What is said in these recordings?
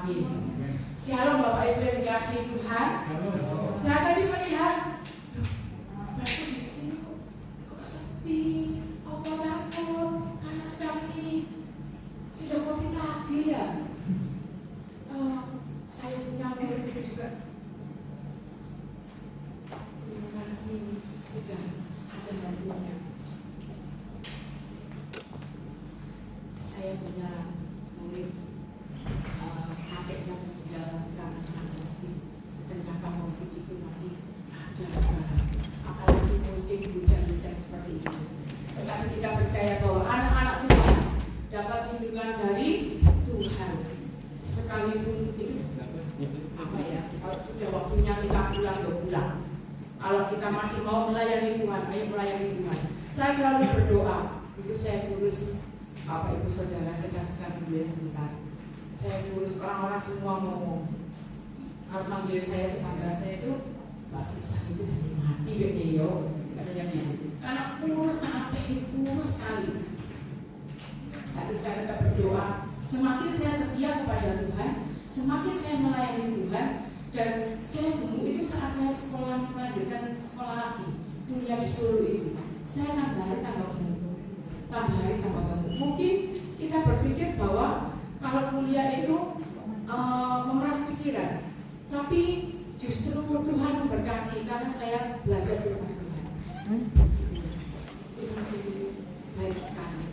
Amin. Shalom Bapak Ibu yang dikasihi Tuhan. Saya tadi melihat, aku di sini kok sepi, apa takut karena sekarang ini sudah COVID lagi ya. Saya punya murid itu juga. Terima kasih sudah ada hadiahnya. Saya punya murid kakeknya meninggal karena transfusi, dan kakak COVID itu masih ada sekarang. Apalagi musim hujan-hujan seperti ini. Tetapi kita percaya bahwa anak-anak Tuhan dapat lindungan dari Tuhan. Sekalipun itu apa ya? Kalau sudah waktunya kita pulang ya pulang. Kalau kita masih mau melayani Tuhan, ayo melayani Tuhan. Saya selalu berdoa. Dulu saya kurus Bapak Ibu Saudara, saya kasihkan dulu sebentar. Saya kurus, orang-orang semua ngomong. Kalau manggil saya, tetangga saya itu Mbak Susan itu jadi mati begitu, katanya gitu. Karena kurus sampai kurus sekali. Tapi saya tetap berdoa. Semakin saya setia kepada Tuhan, semakin saya melayani Tuhan, dan saya dulu itu saat saya sekolah melanjutkan sekolah lagi, kuliah di Solo itu, saya tambah hari tambah gemuk. Mungkin kita berpikir bahwa kalau kuliah itu memeras pikiran, tapi justru Tuhan memberkati karena saya belajar di rumah Tuhan. Itu masih baik sekali.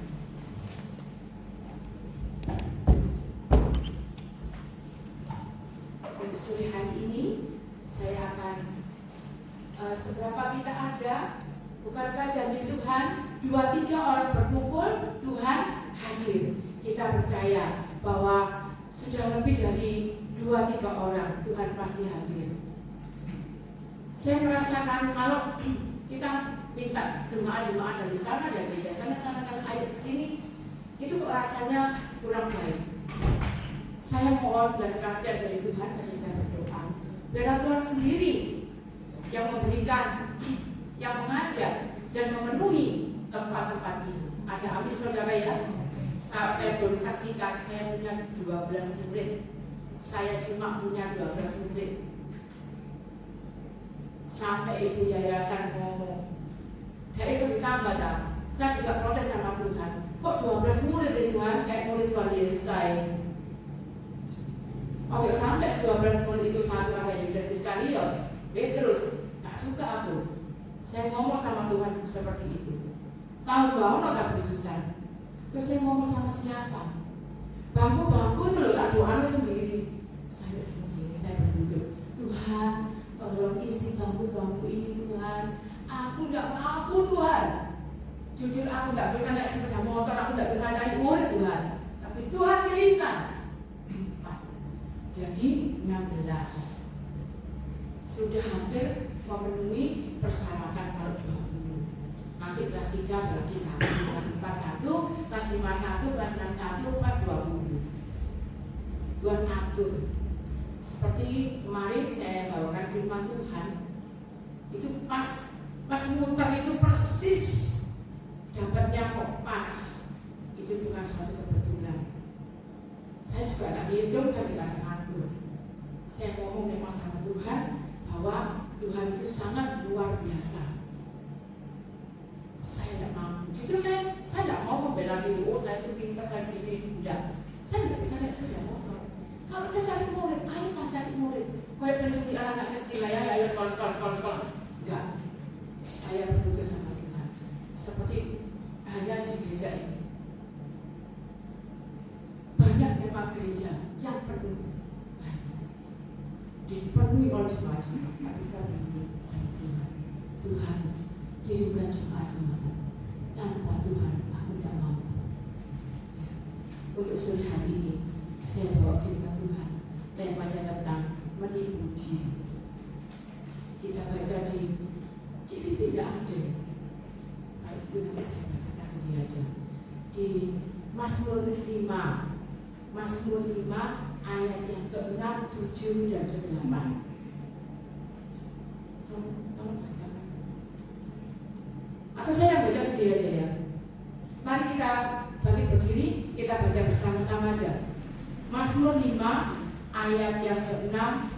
Untuk sore hari ini saya akan seberapa kita ada, bukankah janji Tuhan 2-3 orang berkumpul Tuhan hadir. Kita percaya bahwa sudah lebih dari 2-3 orang Tuhan pasti hadir. Saya merasakan kalau kita minta jemaah-jemaah dari sana, dari gereja sana, ayo ke sini, itu kok rasanya kurang baik. Saya mohon belas kasihan dari Tuhan, tadi saya berdoa biar Tuhan sendiri yang memberikan, yang mengajak dan memenuhi tempat-tempat ini. Ada amin saudara ya. Saat saya boleh saksikan, saya punya 12 murid. Saya cuma punya 12 murid. Sampai ibu yayasan ngomong, kayak itu ditambah dah. Saya juga protes sama Tuhan. Kok 12 murid sih Tuhan? Kayak murid Tuhan Yesus saya. Oke, sampai 12 murid itu satu ada Yudas Iskariot, Petrus. Gak suka aku. Saya ngomong sama Tuhan seperti itu. Tahu bahwa tak bersusah. Terus saya ngomong sama siapa? Bangku-bangku itu loh, tak doa sendiri. Saya berduduk. Tuhan, tolong isi bangku-bangku ini Tuhan. Aku nggak mampu Tuhan. Jujur aku nggak bisa naik sepeda motor, aku nggak bisa cari murid Tuhan. Tapi Tuhan kirimkan 4. Jadi 16. Sudah hampir memenuhi persyaratan kalau 20. Nanti kelas 3 lagi 1, kelas 4 1, kelas 5 1, kelas 6 1, kelas 20. Tuhan atur. Seperti kemarin saya bawakan firman Tuhan, itu pas muter itu persis dapatnya kok pas. Itu bukan suatu kebetulan. Saya juga tidak hitung, saya juga tidak ngatur. Saya ngomong memang sama Tuhan bahwa Tuhan itu sangat luar biasa. Saya tidak mampu. Jujur saya tidak mau membela diri. Oh saya itu pintar, saya begini. Tidak. Saya tidak bisa naik sepeda motor. Kalau saya cari murid, ayo kan cari murid. Kayak pencuri anak kecil ya, ayo sekolah. Enggak. Saya berputus sama Tuhan. Seperti hanya di gereja ini. Banyak memang gereja yang penuh. Dipenuhi oleh jemaat-jemaat, tapi kita berhenti sama Tuhan. Tuhan, kirimkan jemaat-jemaat. Tanpa Tuhan, aku tidak mampu. Ya. Untuk sore hari ini, saya bawa firman Tuhan. Temanya tentang menipu diri. Kita baca di TV tidak ada. Kalau itu nanti saya bacakan sendiri aja. Di Mazmur 5. Mazmur 5 ayat yang ke-6, 7, dan ke-8. Kamu bacakan. Atau saya baca sendiri aja ya. Mari kita bangkit berdiri, kita baca bersama-sama aja. Mazmur 5 ayat yang ke-6,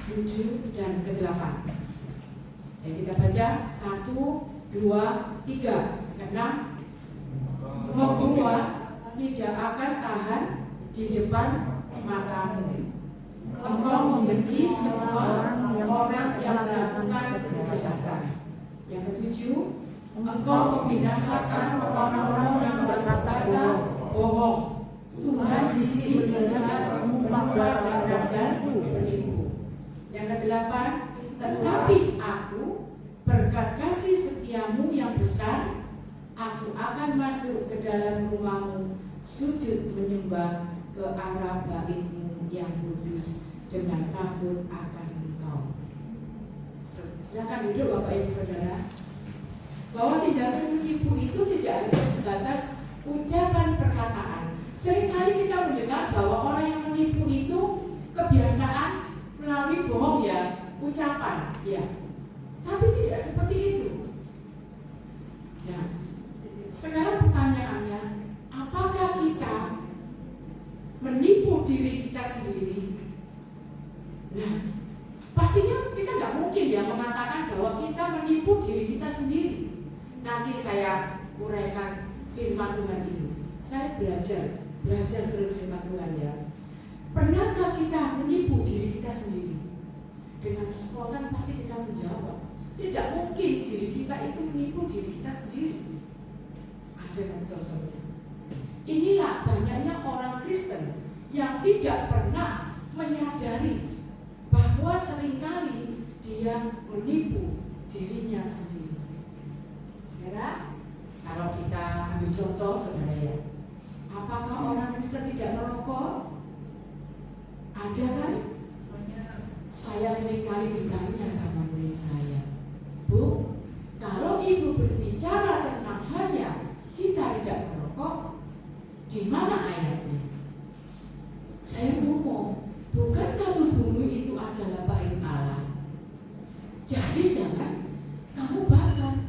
7, dan ke-8. Ya, kita baca 1, 2, 3. Ke-6, membuat tidak akan tahan di depan matamu. Engkau membenci semua orang yang melakukan kejahatan. Yang ke-7, engkau membinasakan orang-orang yang berkata bohong. Tuhan jijik melihat pembuat dan penipu. Yang ke-8, tetapi aku berkat kasih setiamu yang besar, aku akan masuk ke dalam rumahmu, sujud menyembah ke arah baitmu yang kudus dengan takut akan engkau. Silakan duduk Bapak Ibu Saudara. Bahwa tindakan menipu itu tidak hanya sebatas ucapan perkataan. Seringkali kita mendengar bahwa orang yang menipu itu kebiasaan melalui bohong ya, ucapan ya. Tapi tidak seperti itu. Nah, sekarang pertanyaannya, apakah kita menipu diri kita sendiri? Nah, pastinya kita nggak mungkin ya mengatakan bahwa kita menipu diri kita sendiri. Nanti saya uraikan firman Tuhan ini. Saya belajar terus firman Tuhan ya. Pernahkah kita menipu diri kita sendiri? Dengan spontan pasti kita menjawab, tidak mungkin diri kita itu menipu diri kita sendiri. Ada yang contohnya. Inilah banyaknya orang Kristen yang tidak pernah menyadari bahwa seringkali dia menipu dirinya sendiri. Saudara, kalau kita ambil contoh saudara ya, apakah orang Kristen tidak merokok? Ada kan? Saya seringkali ditanya sama murid saya, Bu, kalau ibu berbicara tentang hanya kita tidak merokok, di mana ayatnya? Saya ngomong, bukankah tubuhmu itu adalah bait Allah? Jadi jangan kamu bakar.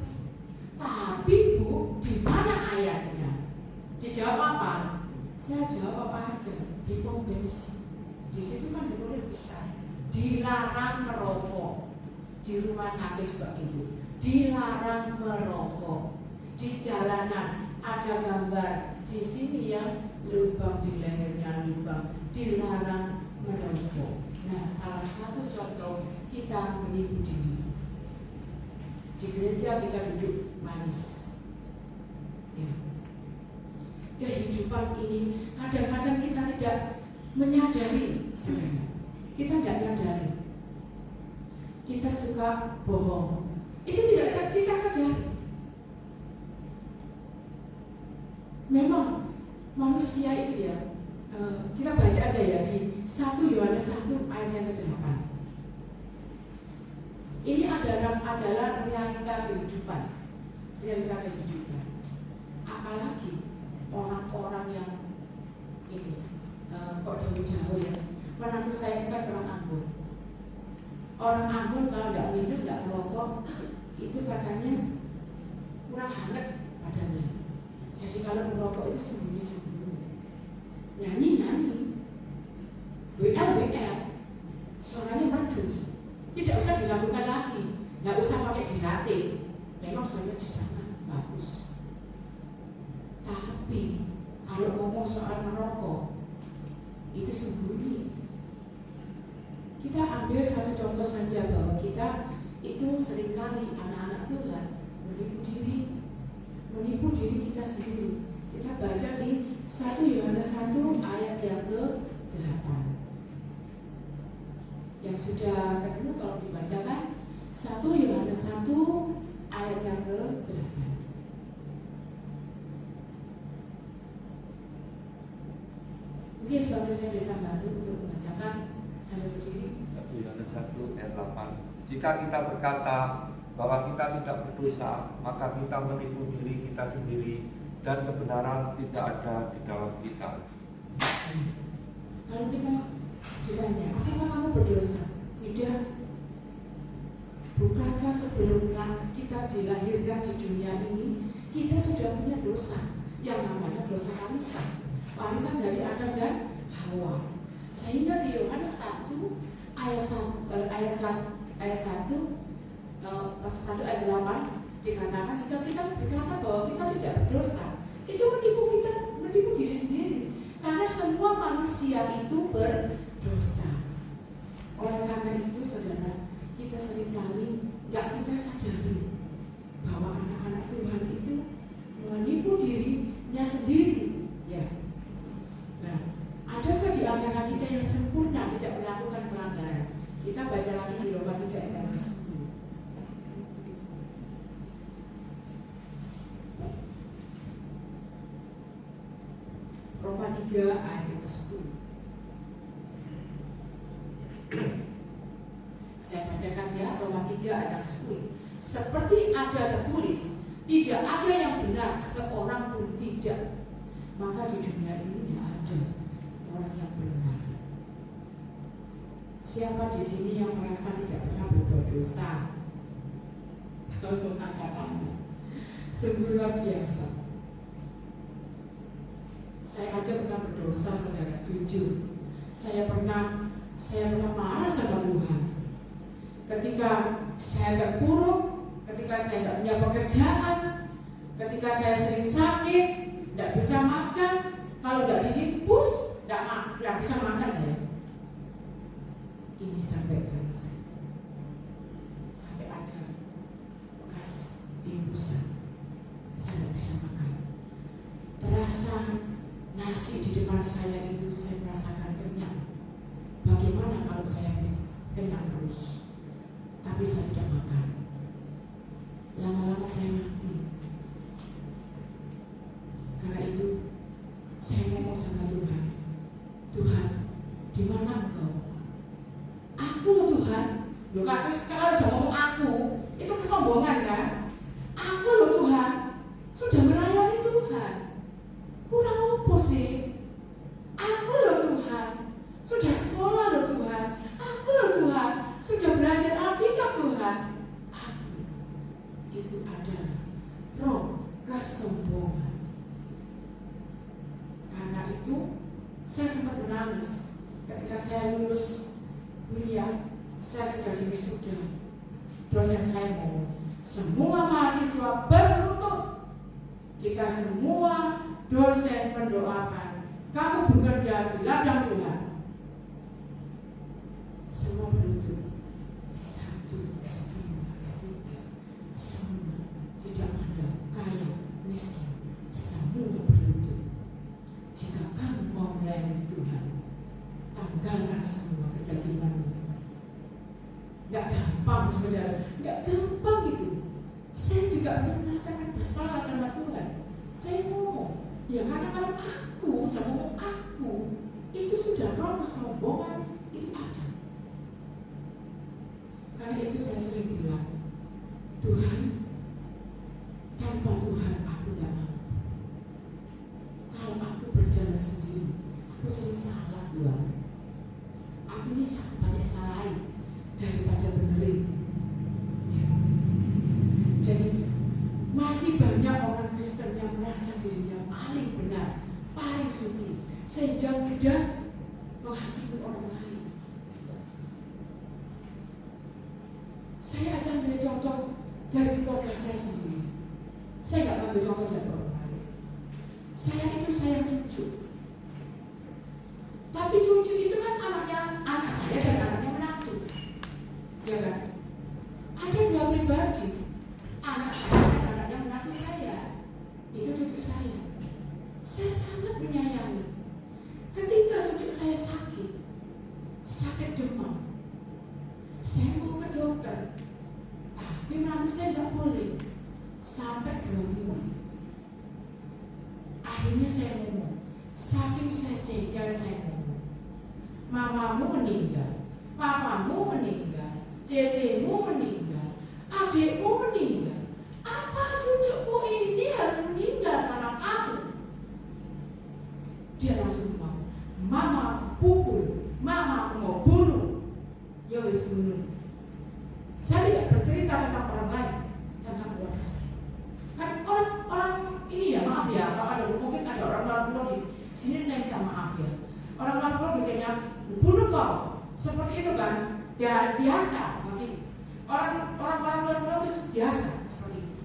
Tapi Bu, di mana ayatnya? Dijawab apa? Saya jawab aja, di pom bensin. Di situ kan ditulis besar, dilarang merokok. Di rumah sakit juga gitu, dilarang merokok. Di jalanan ada gambar, di sini yang lubang di lehernya lubang, dilarang merokok. Nah, salah satu contoh kita menipu diri. Di gereja kita duduk manis. Ya. Kehidupan ini kadang-kadang kita tidak menyadari sebenarnya. Kita tidak menyadari. Kita suka bohong. Itu tidak kita sadari. Memang manusia itu ya, kita baca aja ya di 1 Yohanes 1 ayat yang ke-8. Ini adalah realita kehidupan. Apalagi orang-orang yang ini kok jauh-jauh ya. Menantu saya itu kan orang Ambon. Orang Ambon kalau nggak minum, nggak merokok, itu katanya kurang hangat badannya. Jadi kalau merokok itu sembunyi-sembunyi, nyanyi-nyanyi, WL, suaranya merdu. Tidak usah dilakukan lagi, nggak usah pakai dilatih. Memang suaranya di sana bagus. Tapi kalau ngomong soal merokok, itu sembunyi. Kita ambil satu contoh saja bahwa kita itu seringkali anak-anak Tuhan menipu diri kita sendiri. Kita baca di 1 Yohanes 1 ayat yang ke-8. Yang sudah ketemu tolong dibacakan 1 Yohanes 1 ayat yang ke-8. Mungkin suami saya bisa bantu untuk membacakan sambil berdiri. 1 Yohanes 1 ayat 8. Jika kita berkata bahwa kita tidak berdosa, maka kita menipu diri kita sendiri dan kebenaran tidak ada di dalam kita. Kalau kita ditanya, apakah kamu berdosa? Tidak. Bukankah sebelum kita dilahirkan di dunia ini, kita sudah punya dosa yang namanya dosa warisan. Warisan dari Adam dan Hawa. Sehingga di Yohanes 1 ayat 1 pasal 1 ayat 8 dikatakan jika kita berkata bahwa kita tidak berdosa, itu menipu diri sendiri. Karena semua manusia itu berdosa. Oleh karena itu, saudara, kita seringkali kita sadari bahwa anak-anak Tuhan itu menipu dirinya sendiri. Ya. Nah, adakah di antara kita yang sempurna tidak melakukan pelanggaran? Kita baca lagi di Roma 3 ayat 10. Roma 3 ayat 10. Saya bacakan ya, Roma 3 ayat 10. Seperti ada tertulis, tidak ada yang benar, seorang pun tidak. Maka di dunia ini tidak ada orang yang benar. Siapa di sini yang merasa tidak pernah berbuat dosa? Tolong angkat tangan. Sungguh luar biasa. Saya aja pernah berdosa, saudara, jujur. Saya pernah marah sama Tuhan. Ketika saya terpuruk, ketika saya tidak punya pekerjaan, ketika saya sering sakit, tidak bisa makan, kalau tidak dihimpus, tidak bisa makan saya. Ini sampai dalam saya. Sampai ada bekas himpusan, saya tidak bisa makan. Terasa nasi di depan saya itu saya merasakan kenyang. Bagaimana kalau saya bisa kenyang terus, tapi saya tidak makan? Lama-lama saya mati. Karena itu saya ngomong sama Tuhan, Tuhan, di mana Engkau? Aku loh Tuhan. Loh kalau sudah ngomong aku, itu kesombongan kan? Aku loh Tuhan, sudah melayani Tuhan. Kurang apa sih? Aku loh Tuhan, sudah sekolah loh Tuhan. Aku loh Tuhan, sudah belajar Alkitab Tuhan. Aku itu adalah roh kesombongan. Karena itu saya sempat menangis ketika saya lulus kuliah. Saya sudah diwisuda. Dosen saya ngomong, semua mahasiswa berlutut. Kita semua dosen mendoakan kamu bekerja di ladang Tuhan. Semua berlutut. S1, S2, S3, semua, tidak ada kaya, miskin, semua berlutut. Jika kamu mau melayani Tuhan, tanggalkan semua kedaginganmu. Gak gampang sebenarnya, gak gampang gitu. Saya juga merasakan bersalah sama Tuhan. Saya ngomong, ya karena kalau aku, jangan ngomong aku, itu sudah roh kesombongan itu ada. Karena itu saya sering bilang, Tuhan, tanpa Tuhan aku tidak mampu. Kalau aku berjalan sendiri, aku sering salah Tuhan. Aku ini banyak salahin daripada benerin. Ya. Jadi masih banyak orang Kristen yang merasa dirinya paling benar, paling suci, sehingga mudah menghakimi orang lain. Saya aja ambil contoh dari keluarga saya sendiri. Saya nggak ambil contoh dari orang lain. Saya itu sayang cucu. Tapi cucu itu kan anak saya dan anaknya menantu. Ya kan? Ada dua pribadi. Anak saya dan anaknya menantu saya. Itu cucu saya. Saya sangat menyayangi. Ketika cucu saya sakit demam, saya mau ke dokter. Tapi menantu saya nggak boleh sampai 2 minggu. Akhirnya saya ngomong, saking saya jengkel saya ngomong, mamamu meninggal, papamu meninggal, cecemu meninggal, adikmu meninggal. Apa cucuku ini harus meninggal karena kamu? Dia langsung mau, mama pukul, mama mau bunuh. Ya wis bunuh. Saya tidak bercerita tentang orang lain, tentang keluarga saya. Kan orang ini ya, maaf ya, kalau ada mungkin ada orang luar di sini, saya minta maaf ya. Orang luar biasanya bunuh kau, seperti itu kan? Ya biasa bagi orang-orang luar itu biasa seperti itu.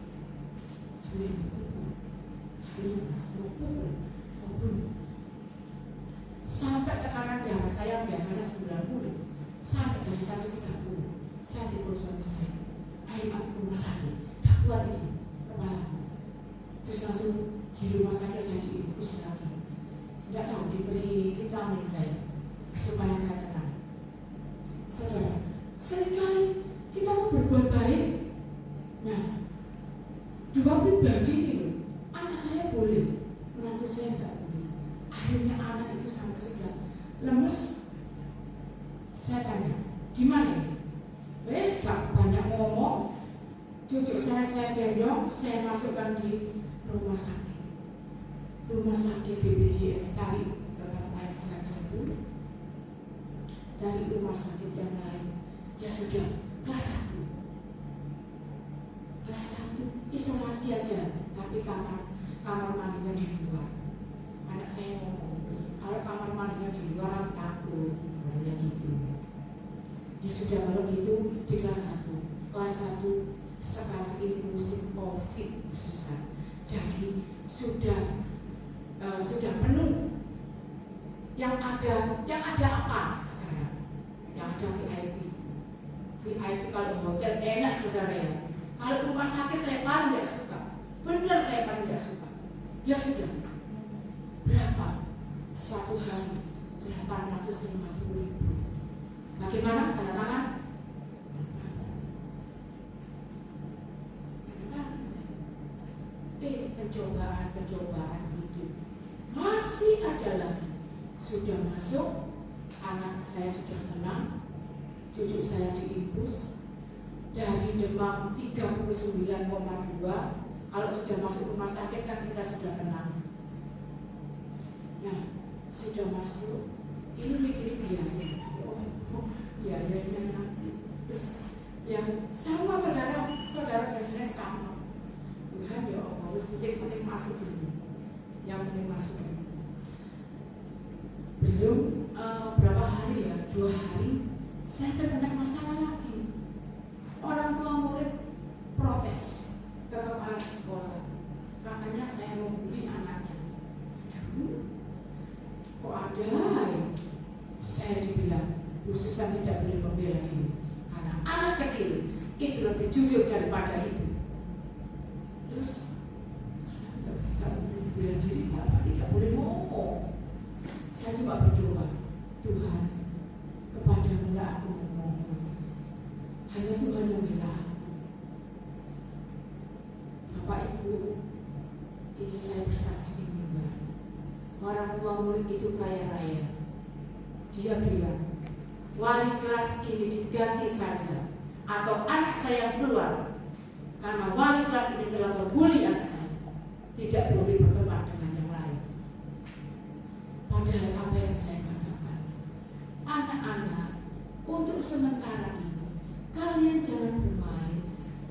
Tapi akhirnya pukul. Sampai tekanan darah saya biasanya 90 sampai jadi 130. Saya dipukul suami saya. Ayo aku ke rumah sakit, gak kuat ini kepalaku. Terus langsung di rumah sakit saya diinfus lagi. Tidak tahu diberi vitamin saya supaya saya tenang. Saudara, seringkali kita mau berbuat baik. Nah, dua pribadi ini, anak saya boleh, menantu saya tidak boleh. Akhirnya anak itu sampai sudah lemes. Saya tanya, gimana ini? Wes gak banyak ngomong, cucu saya gendong, saya masukkan di rumah sakit BPJS Tari Bapak lain saja Bu. Dari rumah sakit yang lain, ya sudah kelas 1 isolasi aja, tapi kamar mandinya di luar. Anak saya ngomong, kalau kamar mandinya di luar aku takut, katanya gitu. Ya sudah kalau gitu di kelas 1 sekarang ini musim COVID susah, jadi sudah penuh. Yang ada apa sekarang? Yang ada VIP kalau hotel enak saudara ya. Kalau rumah sakit saya paling tidak suka. Benar saya paling tidak suka. Ya sudah. Berapa? Satu hari 850.000. Bagaimana? Tanda tangan? Pencobaan itu masih ada lagi. Sudah masuk, anak saya sudah tenang, cucu saya diinfus dari demam 39,2. Kalau sudah masuk rumah sakit kan kita sudah tenang. Nah, sudah masuk, ini mikirin biayanya nanti. Terus yang sama saudara dan saya sama. Tuhan ya Allah, harus penting masuk dulu. Yang penting masuk dulu. Belum berapa hari ya, 2 hari saya terkena masalah lagi. Orang tua murid protes ke kepala sekolah, katanya saya membuli anaknya. Aduh, kok ada ya? Saya dibilang Bu Susan tidak boleh membela diri karena anak kecil itu lebih jujur daripada ibu. Terus kalau boleh membela diri kenapa tidak boleh ngomong? Saya cuma berdoa, Tuhan, kepadamu lah aku memohon. Hanya Tuhan yang membela aku. Bapak Ibu, ini saya bersaksi di mimbar. Orang tua murid itu kaya raya. Dia bilang, wali kelas ini diganti saja, atau anak saya keluar, karena wali kelas ini telah membuli anak saya. Tidak boleh berteman dengan yang lain. Padahal apa yang saya katakan, anak-anak, untuk sementara ini kalian jangan bermain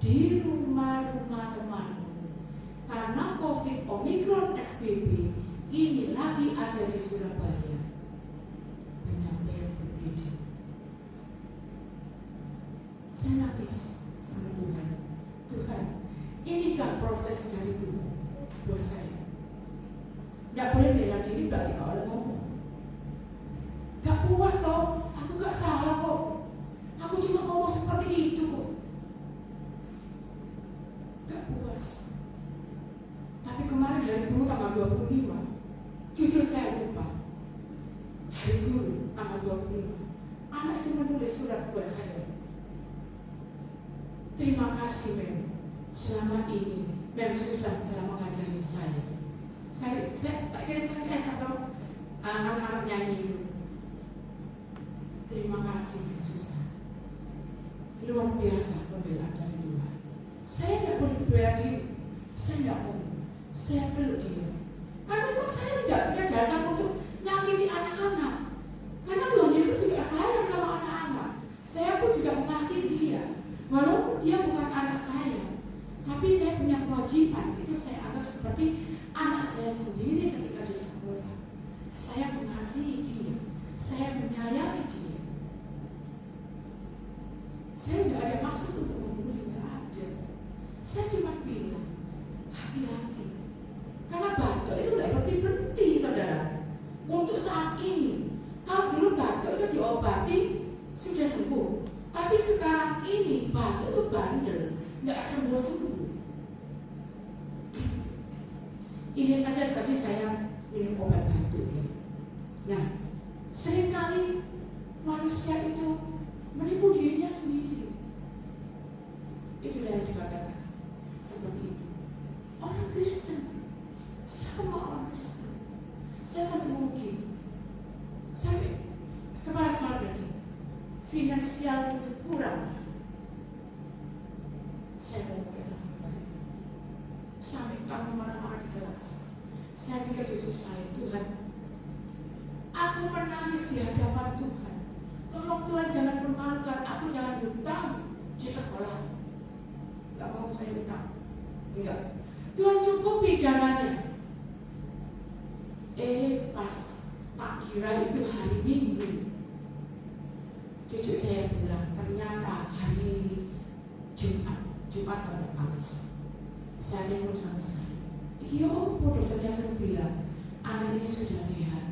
di rumah-rumah temanmu, karena COVID Omikron XBB ini lagi ada di Surabaya. Penyampaian berbeda. Saya nangis sama Tuhan. Tuhan, inikah proses dari Tuhan buat saya? Gak boleh bela diri berarti gak boleh ngomong. Gak puas toh, aku gak salah kok. Aku cuma ngomong seperti itu kok. Gak puas. Tapi kemarin hari guru tanggal 25, jujur saya lupa. Hari guru tanggal 25, anak itu menulis surat buat saya. Terima kasih Mem, selama ini Mem Susan telah mengajari saya. Saya tak kira-kira atau anak-anak nyanyi itu. Terima kasih Mem Susan. Luar biasa pembelaan dari Tuhan. Saya tidak boleh bela diri. Saya tidak mau. Saya peluk dia. Karena memang saya tidak punya dasar untuk nyakiti anak-anak. Karena Tuhan Yesus juga sayang sama anak-anak. Saya pun juga mengasihi dia. Walaupun dia bukan anak saya, tapi saya punya kewajiban. Itu saya anggap seperti anak saya sendiri ketika di sekolah. Saya mengasihi dia. Saya menyayangi dia. Saya nggak ada maksud untuk membuli, nggak ada. Saya cuma bilang hati-hati, karena batuk itu nggak berhenti-berhenti, saudara. Untuk saat ini, kalau dulu batuk itu diobati sudah sembuh, tapi sekarang ini batuk itu bandel, nggak sembuh-sembuh. Ini saja tadi saya minum obat batuk ya. Nah, seringkali manusia itu menipu dirinya sendiri. Itulah yang dikatakan seperti itu. Orang Kristen sama orang Kristen. Saya sampai ngomong gini, sampai kepala sekolah lagi, finansial itu kurang. Saya ngomong ke atas kepala, sampai kamu marah-marah di kelas. Saya pikir jujur saya, Tuhan, aku menangis di hadapan Tuhan. Tolong Tuhan jangan permalukan aku, jangan hutang di sekolah. Gak mau saya hutang, enggak. Tuhan cukupi dananya. Pas tak kira itu hari Minggu, cucu saya bilang ternyata hari Jumat atau Kamis. Saya telepon sama saya, yo, dokternya sudah bilang anak ini sudah sehat,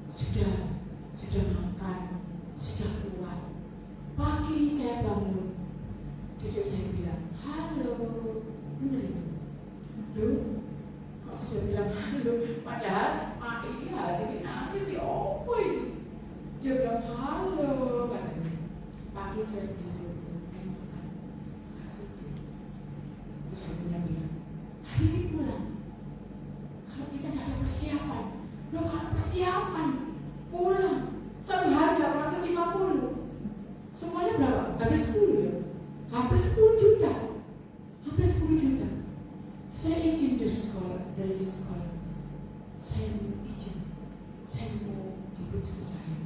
sudah makan, sudah kuat. Pagi saya bangun, cucu saya bilang, halo, bener ini? Duh, kok sudah bilang halo, padahal ini hari ini nangis sih, apa ini? Dia bilang halo, katanya. Pagi saya disuruh makan soto. Terus saya bilang, hari ini pulang. Kalau kita tidak ada persiapan, belum ada persiapan, pulang. 1 hari 850. Semuanya berapa? Hampir 10 ya? Hampir 10 juta. Hampir 10 juta. Saya izin dari sekolah. Saya mau izin. Saya mau jemput cucu saya.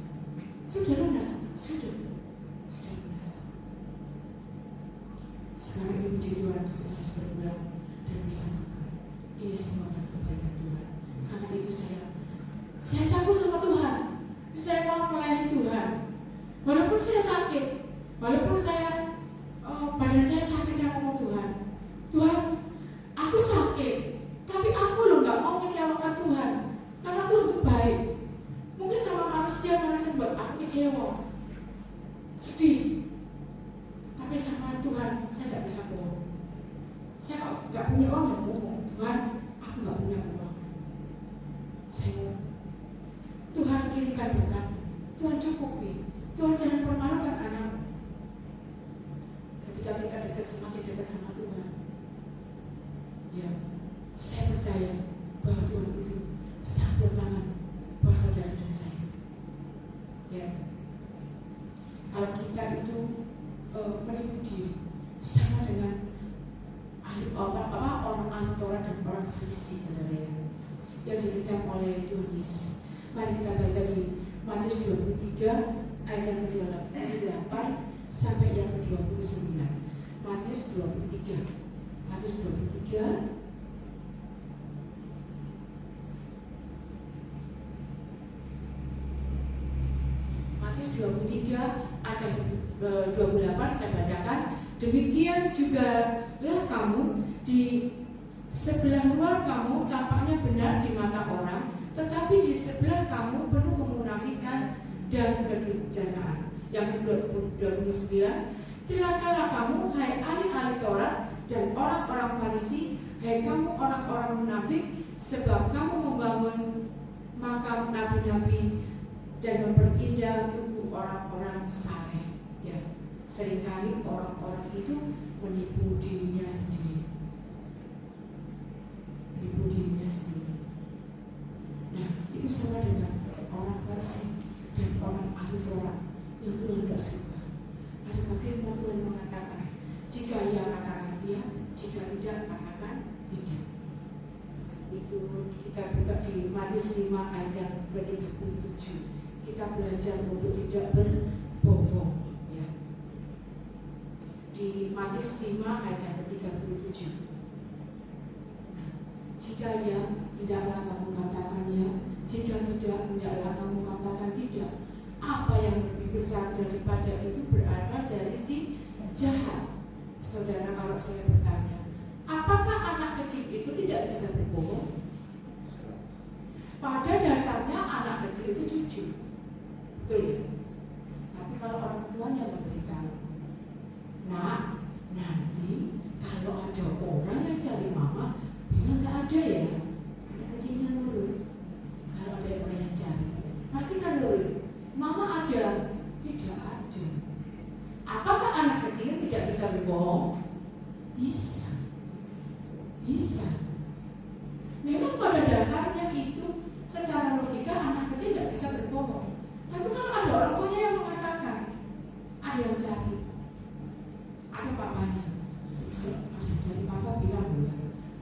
Sudah lunas. Sudah lunas. Sekarang ini menjadi orang cucu saya sudah pulang dan bisa makan. Ini semua adalah kebaikan Tuhan. Karena itu saya takut sama Tuhan. Saya mau melayani Tuhan. Walaupun saya sakit, walaupun badan saya sakit, saya ngomong Tuhan, aku sakit, tapi aku loh nggak mau mengecewakan Tuhan, karena Tuhan itu baik. Mungkin sama manusia buat aku kecewa, sedih, tapi sama Tuhan saya nggak bisa bohong. Saya nggak punya uang, nggak bohong. Tuhan, aku nggak punya uang. Saya ngomong, Tuhan kirimkan berkat, Tuhan cukupi. Tuhan jangan permalukan anakmu. Ketika kita semakin dekat sama Tuhan, ya, saya percaya bahwa Tuhan itu campur tangan buat saudara dan saya. Ya, kalau kita itu menipu diri, sama dengan orang ahli Taurat dan orang Farisi, saudara ya, yang dikecam oleh Tuhan Yesus. Mari kita baca di Matius 23 ayat yang ke-28 sampai yang ke-29. Matius 23 ayat ke-28 saya bacakan. Demikian jugalah kamu, di sebelah luar kamu tampaknya benar di mata orang, tetapi di sebelah kamu penuh kemunafikan dan kedurjanaan. Yang ke-29, celakalah kamu, hai ahli-ahli Taurat dan orang-orang Farisi, hai kamu orang-orang munafik, sebab kamu membangun makam nabi-nabi dan memperindah tubuh orang-orang saleh. Ya, seringkali orang-orang itu menipu dirinya sendiri. Nah, itu sama dengan orang Farisi dan orang ahli Taurat yang Tuhan tidak suka. Adakah firman Tuhan mengatakan, jika ia katakan iya, jika tidak katakan tidak. Itu kita buka di Matius 5 ayat yang ke-37. Kita belajar untuk tidak berbohong. Ya. Di Matius 5 ayat yang ke-37. Nah, jika ya, tidaklah kamu katakan ya. Jika tidak, tidaklah kamu katakan tidak. Apa yang lebih lebih besar daripada itu berasal dari si jahat. Saudara, kalau saya bertanya, apakah anak kecil itu tidak bisa berbohong? Pada dasarnya anak kecil itu jujur, betul ya? Tapi kalau orang tuanya memberitahu, nah nanti kalau ada orang yang cari mama, bilang gak ada ya. Anak kecilnya nurut. Kalau ada orang yang cari, pasti kan nurut. Mama ada, tidak ada. Apakah anak kecil tidak bisa berbohong? Bisa, bisa. Memang pada dasarnya itu secara logika anak kecil tidak bisa berbohong. Tapi kalau ada orang tuanya yang mengatakan, ada yang cari, ada papanya. Kalau ada yang cari papa bilang ya,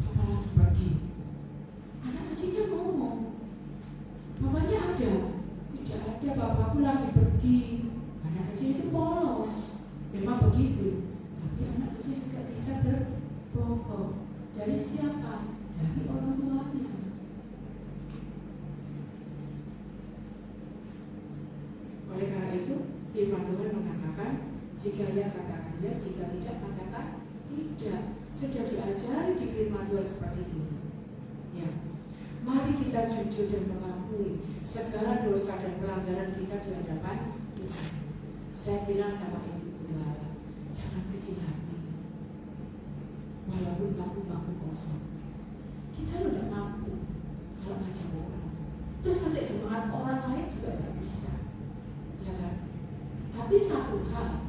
papa lagi pergi. Anak kecilnya ngomong, papanya ada, tidak ada, papaku lagi pergi. Anak kecil itu polos, memang begitu. Tapi anak kecil juga bisa berbohong. Dari siapa? Dari orang tuanya. Oleh karena itu, firman Tuhan mengatakan, jika ya katakan ya, jika tidak katakan tidak. Sudah diajari di firman Tuhan seperti ini. Ya, mari kita jujur dan mengakui segala dosa dan pelanggaran kita di hadapan Tuhan. Saya bilang sama Ibu Gembala, jangan kecil hati. Walaupun bangku-bangku kosong, kita udah mampu kalau ngajak orang. Terus ngajak jemaat orang lain juga nggak bisa, ya kan? Tapi satu hal,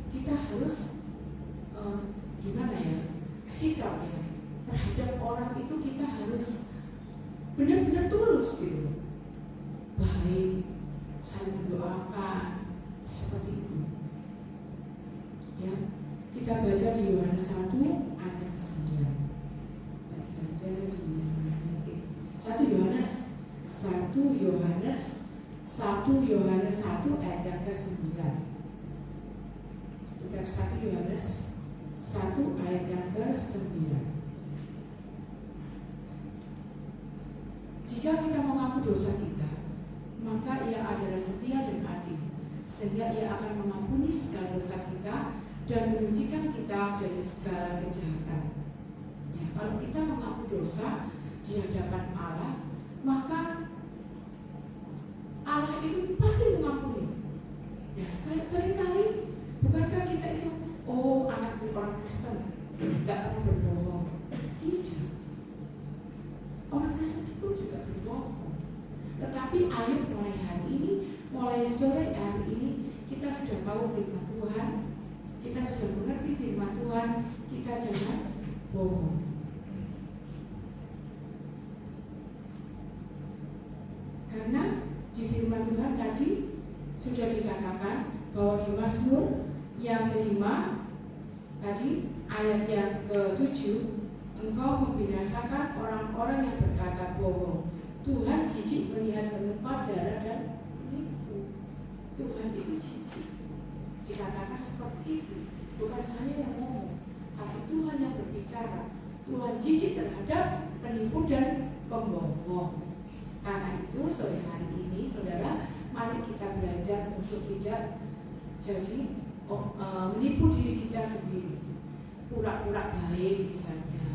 kita harus gimana ya, sikap ya terhadap orang itu kita harus benar-benar tulus gitu, baik, saling mendoakan seperti itu. Ya, kita baca di Yohanes 1 ayat 9. Kita baca di 1 Yohanes 1 ayat yang ke-9. Kita 1 Yohanes 1 ayat yang ke-9. Jika kita mengaku dosa kita, maka Ia adalah setia dan adil, sehingga Ia akan mengampuni segala dosa kita dan menyucikan kita dari segala kejahatan. Ya, kalau kita mengaku dosa di hadapan Allah, maka Allah itu pasti mengampuni. Ya, seringkali bukankah kita itu, oh anak orang Kristen, nggak pernah berbohong? Tidak. Orang Kristen itu juga berbohong. Tetapi ayo mulai hari ini, mulai sore hari ini, kita sudah tahu firman Tuhan, kita sudah mengerti firman Tuhan, kita jangan bohong. Karena di firman Tuhan tadi sudah dikatakan bahwa di Mazmur yang kelima tadi ayat yang ke-7, engkau membinasakan orang-orang yang berkata bohong. Tuhan jijik melihat penumpang darah dan penipu. Tuhan itu jijik. Dikatakan seperti itu. Bukan saya yang ngomong, tapi Tuhan yang berbicara. Tuhan jijik terhadap penipu dan pembohong. Karena itu sore hari ini, saudara, mari kita belajar untuk tidak jadi menipu diri kita sendiri, pura-pura baik misalnya.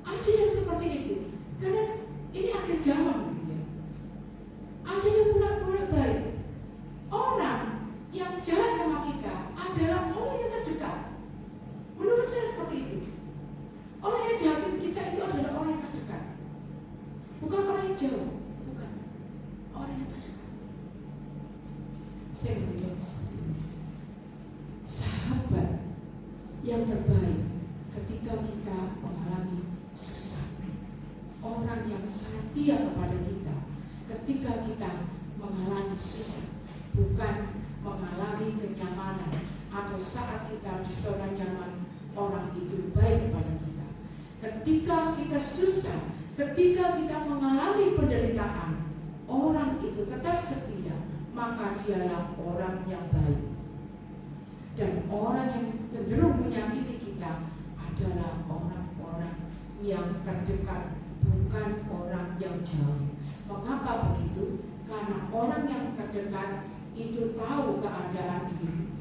Ada yang seperti itu, karena ini akhir zaman, ya. Ada yang pura-pura baik. Orang yang jahat sama kita adalah orang yang terdekat. Menurut saya seperti itu. Orang yang jahatin kita itu adalah orang yang terdekat, bukan orang yang jauh, bukan orang yang terdekat. Saya menjawab seperti ini. Sahabat yang terbaik ketika kita mengalami susah, orang yang setia kepada kita ketika kita mengalami susah, bukan mengalami kenyamanan atau saat kita di zona nyaman, orang itu baik kepada kita. Ketika kita susah, ketika kita mengalami penderitaan, orang itu tetap setia, maka dialah orang yang baik. Dan orang yang cenderung menyakiti kita adalah orang-orang yang terdekat, bukan orang yang jauh. Mengapa begitu? Karena orang yang terdekat itu tahu keadaan diri.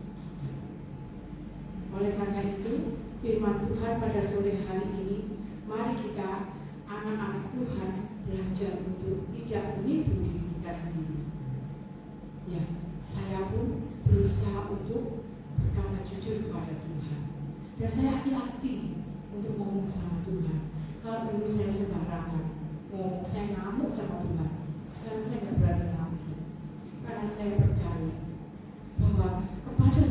Oleh karena itu, firman Tuhan pada sore hari ini, mari kita anak-anak Tuhan belajar untuk tidak menipu diri kita sendiri. Ya, saya pun berusaha untuk berkata jujur kepada Tuhan. Dan saya hati-hati untuk ngomong sama Tuhan. Kalau dulu saya sembarangan ngomong, saya ngamuk sama Tuhan, sekarang saya nggak berani lagi. Karena saya percaya bahwa kepada